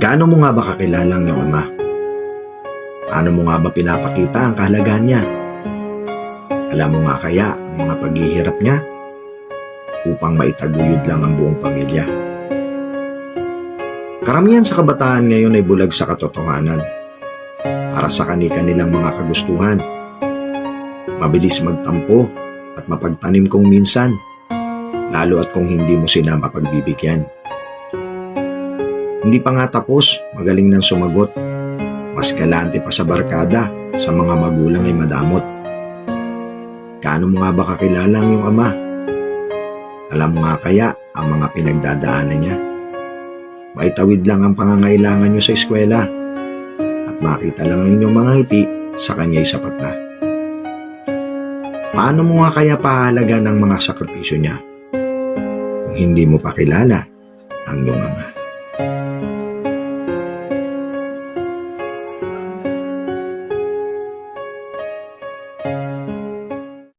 Gaano mo nga ba kakilala ang iyong ama? Paano mo nga ba pinapakita ang kahalagahan niya? Alam mo nga kaya ang mga paghihirap niya upang maitaguyod lang ang buong pamilya? Karamihan sa kabataan ngayon ay bulag sa katotohanan para sa kani-kanilang mga kagustuhan. Mabilis magtampo at mapagtanim kung minsan, lalo at kung hindi mo sila mapagbibigyan. Hindi pa nga tapos, magaling nang sumagot. Mas galante pa sa barkada, sa mga magulang ay madamot. Gaano mo nga ba kakilala ang iyong ama? Alam mo nga kaya ang mga pinagdadaanan niya? Maitawid lang ang pangangailangan niyo sa eskwela at makita lang ang inyong mga ngiti, sa kanya'y sapat na. Paano mo nga kaya pahalaga ng mga sakripisyo niya kung hindi mo pa kilala ang iyong ama?